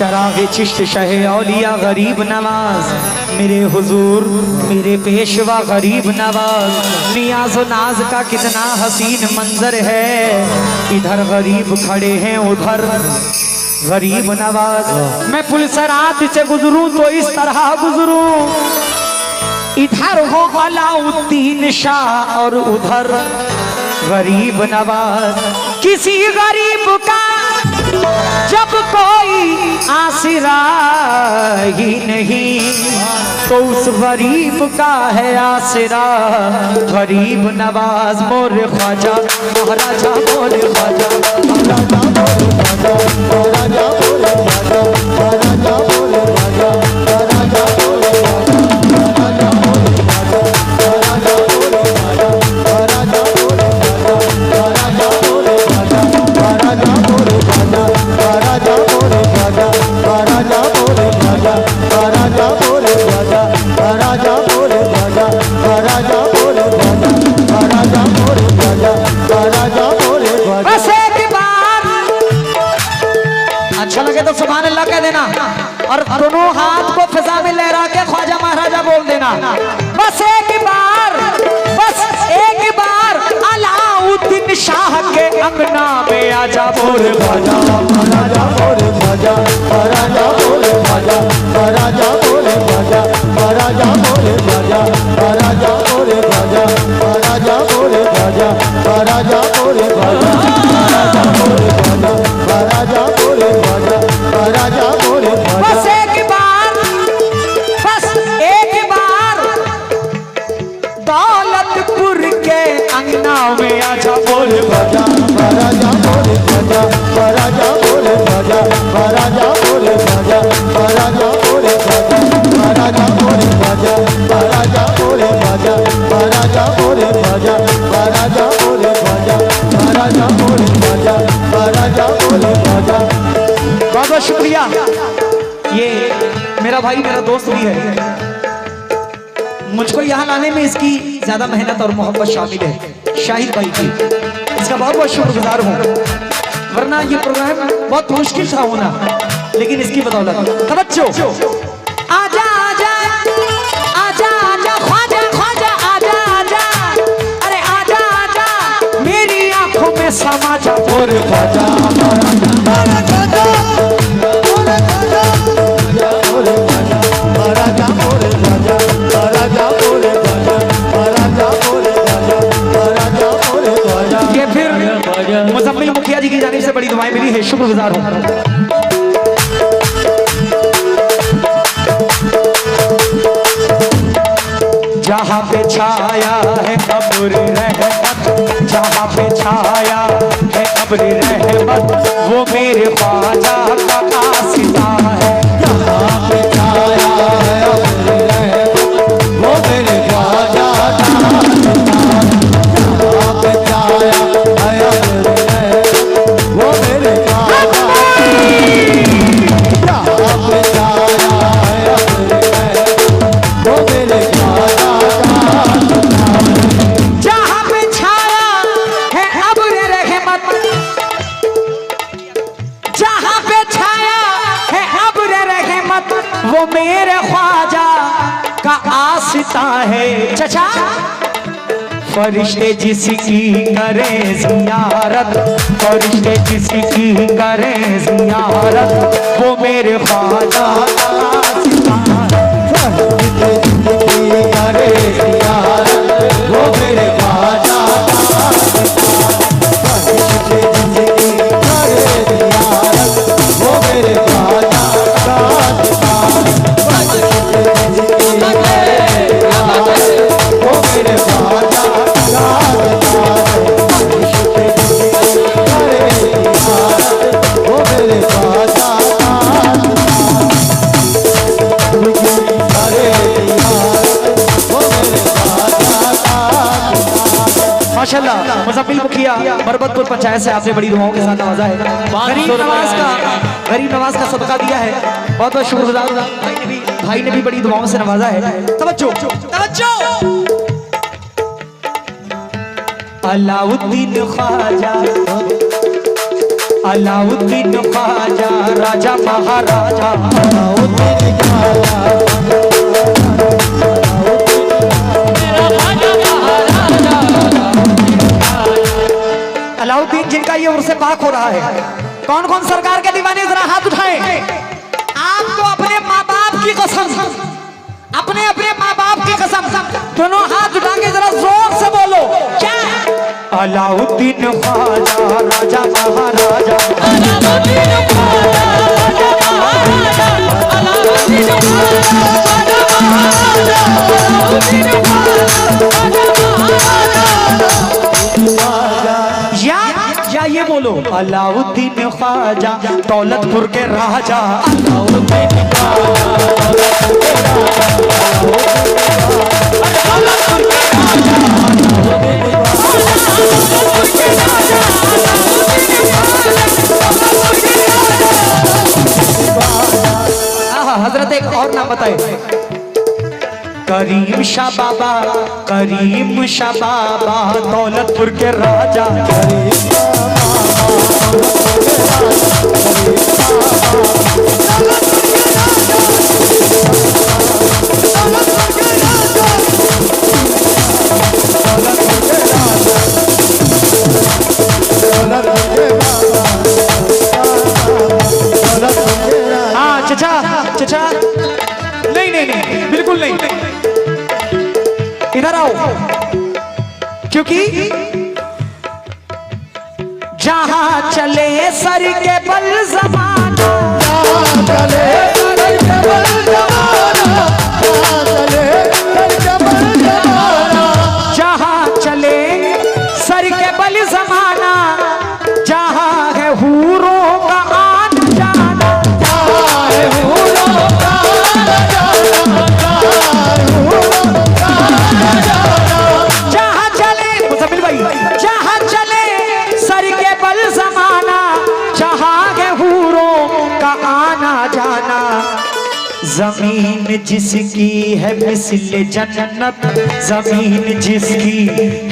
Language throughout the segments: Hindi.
चरागे चिश्त शहे औलिया गरीब नवाज, मेरे हुजूर मेरे पेशवा गरीब नवाज। नियाज़ो नाज का कितना हसीन मंजर है, इधर गरीब खड़े हैं उधर गरीब नवाज। मैं पुलसरात से गुजरूं तो इस तरह गुजरूं, इधर हो अलाउद्दीन शाह और उधर गरीब नवाज। किसी गरीब का जब कोई आसरा ही नहीं, तो उस गरीब का है आसरा गरीब नवाज। मोरे ख्वाजा महाराजा मोरे ख्वाजा महाराजा मोरे ख्वाजा महाराजा मोरे ख्वाजा महाराजा मोरे ख्वाजा महाराजा मोरे ख्वाजा महाराजा मोरे ख्वाजा महाराजा मोरे ख्वाजा महाराजा मोरे ख्वाजा महाराजा मोरे ख्वाजा महाराजा मोरे ख्वाजा महाराजा मोरे ख्वाजा महाराजा मोरे ख्वाजा महाराजा मोरे ख्वाजा महाराजा मोरे ख्वाजा महाराजा मोरे ख्वाजा महाराजा मोरे ख्वाजा महाराजा मोरे ख्वाजा। बस एक बार अच्छा लगे तो सुभान अल्लाह कह देना और दोनों हाथ को फिजा में लहरा के ख्वाजा महाराजा बोल देना। बस एक बार अलाउद्दीन शाह के अंगना में आजा मोरे ख्वाजा महाराजा मोरे ख्वाजा महाराजा मोरे ख्वाजा महाराजा मोरे ख्वाजा महाराजा मोरे ख्वाजा महाराजा मोरे ख्वाजा महाराजा मोरे ख्वाजा महाराजा मोरे ख्वाजा महाराजा मोरे ख्वाजा महाराजा मोरे ख्वाजा महाराजा मोरे ख्वाजा। बस एक बार दौलतपुर के अंगना में आजा मोरे ख्वाजा महाराजा मोरे ख्वाजा महाराजा मोरे ख्वाजा महाराजा मोरे ख्वाजा महाराजा मोरे ख्वाजा महाराजा मोरे ख्वाजा महाराजा मोरे ख्वाजा महाराजा मोरे ख्वाजा महाराजा मोरे ख्वाजा महाराजा मोरे ख्वाजा महाराजा मोरे ख्वाजा। बहुत बहुत शुक्रिया। ये मेरा भाई मेरा दोस्त भी है, मुझको यहाँ लाने में इसकी ज्यादा मेहनत और मोहब्बत शामिल है। शाहिद भाई की इसका बहुत बहुत शुक्रगुजार हूँ, वरना ये प्रोग्राम बहुत मुश्किल था होना, लेकिन इसकी बदौलत। तवज्जो आजा आजा आजा आजा ख्वाजा ख्वाजा आजा आजा, अरे आजा आजा मेरी आंखों में समा जा मोरे ख्वाजा महाराजा मोरे ख्वाजा महाराजा मोरे ख्वाजा महाराजा मोरे ख्वाजा महाराजा मोरे ख्वाजा महाराजा मोरे ख्वाजा। ये फिर मुज़म्मिल मुखिया जी की जानिब से बड़ी दुआएं मिली है, शुक्रगुजार हूँ। जहाँ पे छाया है अब्र रहमत, जहाँ पे छाया है अब्र रहमत, वो मेरे ख्वाजा का आसिता है। जहाँ पे छाया है अब्र रहमत, वो मेरे ख्वाजा का आसिता है। जहाँ पे छाया है अब्र रहमत, वो मेरे ख्वाजा जहाँ पे छाया है अब्र रहमत, वो मेरे ख्वाजा जहाँ पे छाया है अब्र रहमत, जहाँ पे छाया है अब्र रहमत, वो मेरे ख्वाजा का आसिता है। चचा फरिश्ते जिसकी करें जियारत, फरिश्ते जिसकी करें जियारत, वो मेरे ख्वाजा का आसिता है। फरिश्ते जिसकी करें जियारत, वो मेरे ख्वाजा का आसिता है। फरिश्ते जिसकी करें जियारत, वो मेरे ख्वाजा का आसिता है। फरिश्ते जिसकी करें जियारत, वो मेरे ख्वाजा माशाल्लाह। मुज़म्मिल मुखिया बरबतपुर पंचायत से आपने बड़ी दुआओं के साथ नवाजा है, गरीब नवाज का सदका दिया है। बहुत बहुत शुक्रगुजार। भाई ने भी बड़ी दुआओं से नवाजा है। तवज्जो तवज्जो अलाउद्दीन ख्वाजा अलाउद्दीन ख्वाजा राजा महाराजा अलाउद्दीन जिनका ये उर्से पाक हो रहा है। कौन कौन सरकार के दीवाने जरा हाथ उठाएं। आपको अपने माँ बाप की कसम, अपने अपने माँ बाप की कसम, दोनों हाथ उठा के जरा जोर से बोलो क्या? अलाउद्दीन ख्वाजा राजा महाराजा, अलाउद्दीन ख्वाजा राजा महाराजा, अलाउद्दीन ख्वाजा राजा महाराजा, अलाउद्दीन ख्वाजा या ये बोलो अलाउद्दीन ख्वाजा दौलतपुर के राजा, अलाउद्दीन हजरत एक और नाम बताए, करीम शाह बाबा, करीम शाह बाबा दौलतपुर के राजा, हाँ चचा चचा, नहीं नहीं नहीं बिल्कुल नहीं, इधर आओ, क्योंकि जहां चले सर के बल ज़माना, चले सर के बल ज़माना, जहां चले सर के बल ज़माना, जहां है हूरों का आन जाना, जहां है हूरों का आन जाना, जहां चले मुज़म्मिल भाई, जहां चले सर के बल ज़माना, जहां है हूरों का आना जाना, जमीन जिसकी है मिस्ले जन्नत, जमीन जिसकी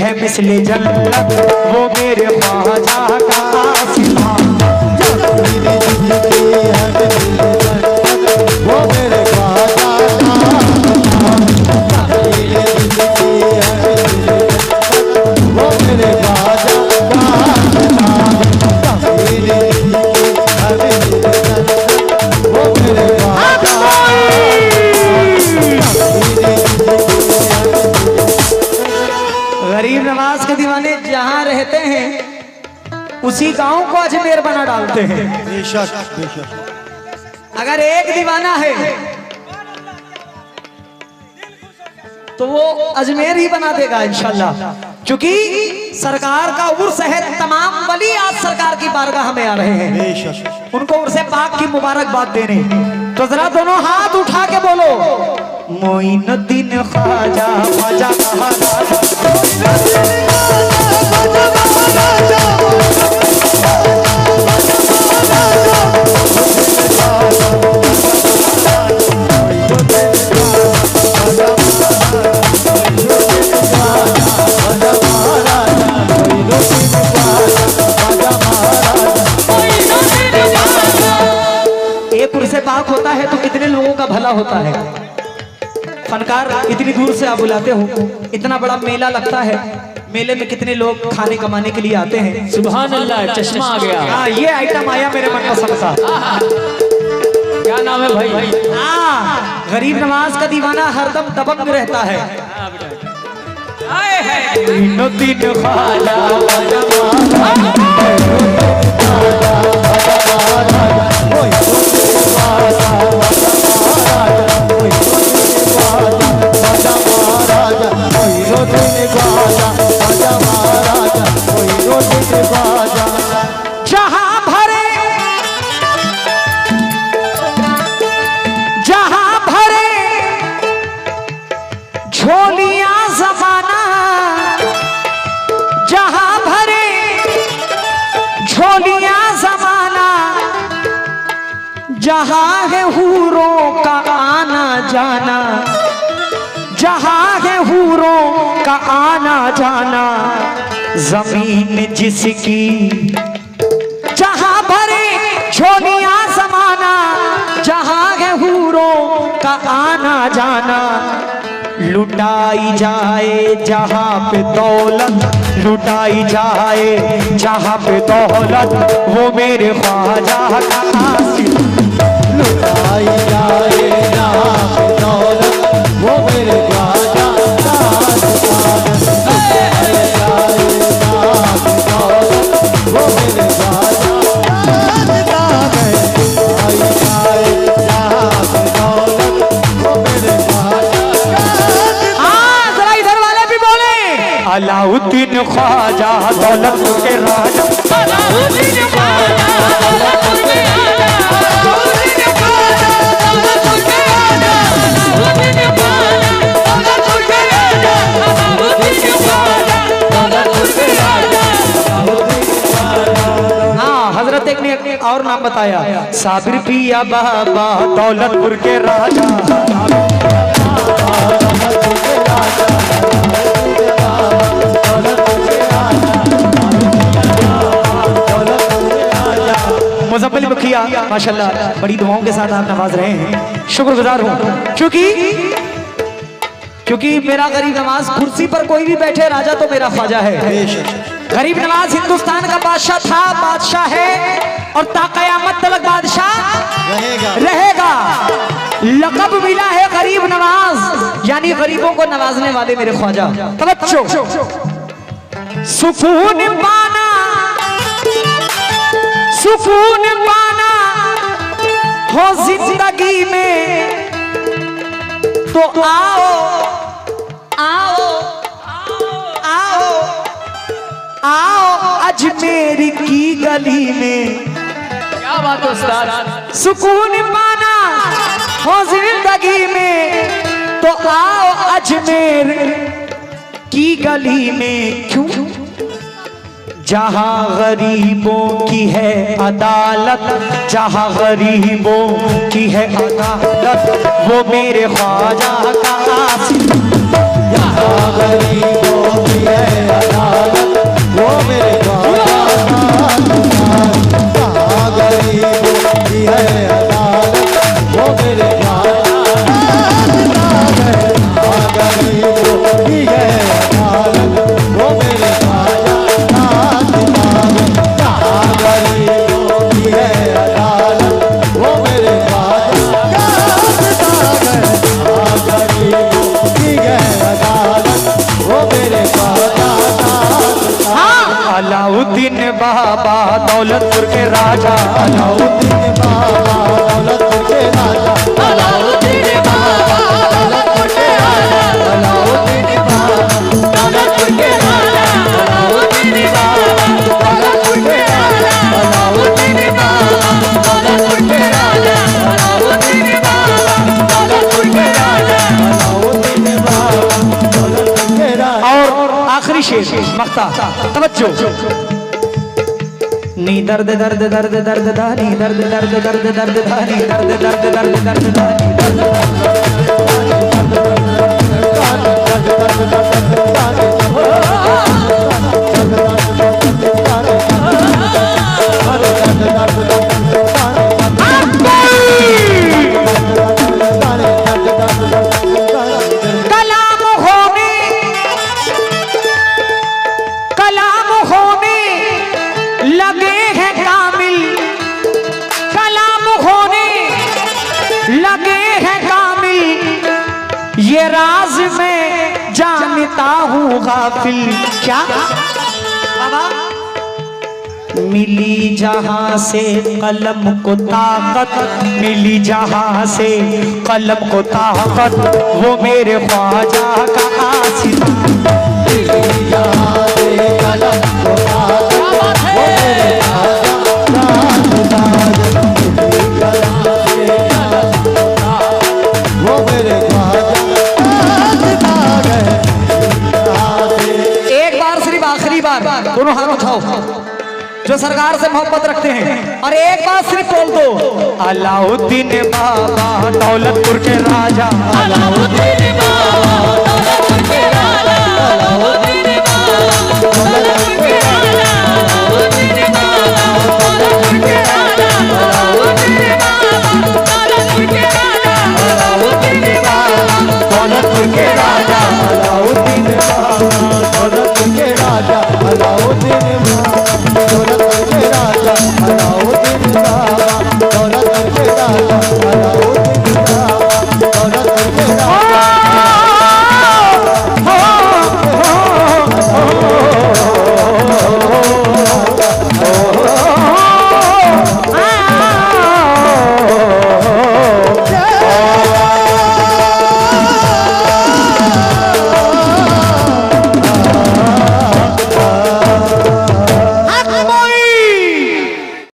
है मिस्ले जन्नत, वो मेरे ख्वाजा का आसमान, जमीन जिसकी है मिस्ले जन्नत, वो मेरे ख्वाजा का आसमान, जमीन जिसकी है मिस्ले जन्नत, वो मेरे ख्वाजा का आसमान, जमीन जिसकी है मिस्ले जन्नत, वो मेरे गरीब नवाज के दीवाने जहां रहते हैं उसी गांव को अजमेर बना डालते हैं। बेशक बेशक। अगर एक दीवाना है तो वो अजमेर ही बना देगा इंशाल्लाह, क्योंकि सरकार का उर्स है, तमाम वली आज सरकार की बारगाह में आ रहे हैं। बेशक। उनको उर्से पाक की मुबारकबाद देने, तो जरा दोनों हाथ उठा के बोलो मोइनुद्दीन ख्वाजा ख्वाजा महाराजा, एक उर्से पाक होता है तो कितने लोगों का भला होता है। फनकार इतनी दूर से आप बुलाते हो, इतना बड़ा मेला लगता है, मेले में कितने लोग खाने कमाने के लिए आते हैं। सुभान अल्लाह, चश्मा आ गया। हाँ ये आइटम आया मेरे मन पसंद का। क्या नाम है भाई? हाँ गरीब नवाज का दीवाना हरदम दबंग रहता है। जहां भरे झोलियां ज़माना, जहां भरे झोलियां ज़माना, जहां है हूरों का आना जाना, जहां है हूरों का आना जाना, जमीन जिसकी जहां झोलियां समाना जहां है हूरों का आना जाना, लुटाई जाए जहां पे दौलत, लुटाई जाए जहां पे दौलत, वो मेरे ख्वाजा का आसिफ। लुटाई जाए जहां पे दौलत, वो मेरे ख्वाजा का आसिफ। लुटाई जाए जहां पे दौलत, वो मेरे ख्वाजा का आसिफ। लुटाई जाए जहां पे दौलत, वो मेरे ख्वाजा का आसिफ। हाँ जरा इधर वाले भी बोले, अलाउद्दीन ख्वाजा दौलतपुर के राजा, अलाउद्दीन ख्वाजा दौलतपुर के राजा, अलाउद्दीन ख्वाजा दौलतपुर के राजा, अलाउद्दीन ख्वाजा दौलतपुर के राजा, अलाउद्दीन ख्वाजा दौलतपुर के राजा, अलाउद्दीन ख्वाजा। हाँ हजरत एक ने एक और नाम बताया, साबिर पिया बाबा दौलतपुर के राजा, मुज़म्मिल मुखिया माशाल्लाह बड़ी दुआओं के साथ आप नवाज रहे हैं, शुक्रगुजार हूँ। क्योंकि मेरा गरीब नवाज कुर्सी पर कोई भी बैठे राजा तो मेरा ख्वाजा है। गरीब नवाज हिंदुस्तान का बादशाह था, बादशाह है और ता क़यामत तक बादशाह रहेगा। लक़ब मिला है गरीब नवाज, यानी गरीबों को नवाजने वाले मेरे ख्वाजा। तवज्जो, सुकून पाना, सुकून पाना हो जिंदगी में तो आओ आओ आओ आओ अजमेर की गली में। क्या बात है उस्ताद। सुकून पाना हो जिंदगी में तो आओ अजमेर की गली में। क्यों? जहाँ गरीबों की है अदालत, जहाँ गरीबों की है अदालत, वो मेरे ख्वाजा का आसिफ। जहाँ गरीबों की है अदालत, वो मेरे ख्वाजा का आसिफ। जहाँ गरीबों की है अदालत, वो मेरे ख्वाजा का आसिफ। जहाँ गरीबों की है अदालत, वो मेरे ख्वाजा का आसिफ। जहाँ गरीबों की है अदालत, वो मेरे ख्वाजा का आसिफ। जहाँ गरीबों की है अदालत, वो मेरे ख्वाजा का आसिफ। हाँ अलाउद्दीन बाबा दौलतपुर के राजा, अलाउद्दीन बाबा दौलतपुर के राजा, अलाउद्दीन बाबा दौलतपुर के राजा, अलाउद्दीन बाबा दौलतपुर के राजा, अलाउद्दीन बाबा दौलतपुर के राजा, अलाउद्दीन बाबा दौलतपुर के राजा, अलाउद्दीन बाबा दौलतपुर के राजा, अलाउद्दीन बाबा दौलतपुर के राजा। और आखिरी शेर मक्ता, तवज्जो। नी दर्द दर्द दर्द दर्द दानी, दर्द दर्द दर्द दर्द दानी, दर्द दर्द दर्द दर्द दानी, दर्द कलाम होने, कलाम होने लगे हैं कामिल, कलाम होने लगे हैं कामिल, ये राज मैं जानता हूँ गाफिल। क्या बाबा? मिली जहां से कलम को ताकत, मिली जहां से कलम को ताकत, वो मेरे ख्वाजा का आसिफ। जहाँ से कलम को ताकत, वो मेरे ख्वाजा का आसिफ। जहाँ से कलम को ताकत, वो मेरे ख्वाजा का आसिफ। एक बार सिर्फ आखिरी बार दोनों हाथ उठाओ जो सरकार से मोहब्बत रखते हैं, और एक बार सिर्फ बोल दो, अलाउद्दीन बाबा दौलतपुर के राजा, अलाउद्दीन बाबा